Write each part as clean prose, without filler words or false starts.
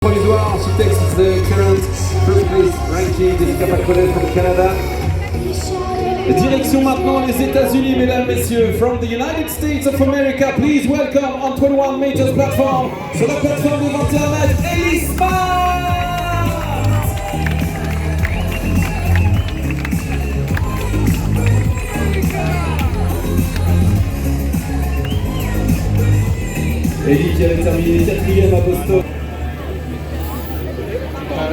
Provisoire, she takes the current first place ranking Jessica Pacolet from Canada. Direction maintenant les États-Unis, mesdames, messieurs. From the United States of America, please welcome on 21 Majors platform, sur la plateforme de 21 mètres, Elise Ellie qui avait terminé 4e à Boston.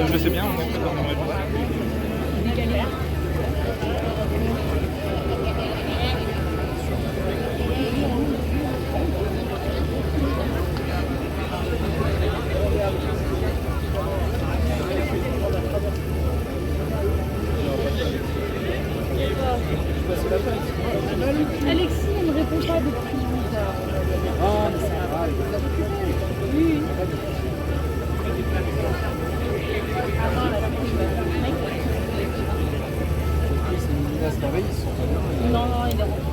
Je sais bien, on est dans le Alexis, elle ne répond pas depuis. Ah, mais c'est pas grave. Oui. Non, il est rentré.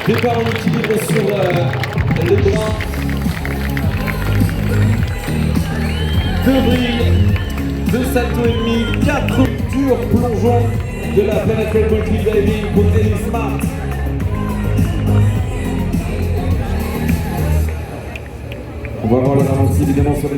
Départ en équilibre sur le bras. Deux brilles, deux saltos et demi, 4 durs plongeons de la Penetrable Cliff Diving pour Ellie Smart. On va voir le ralenti évidemment sur les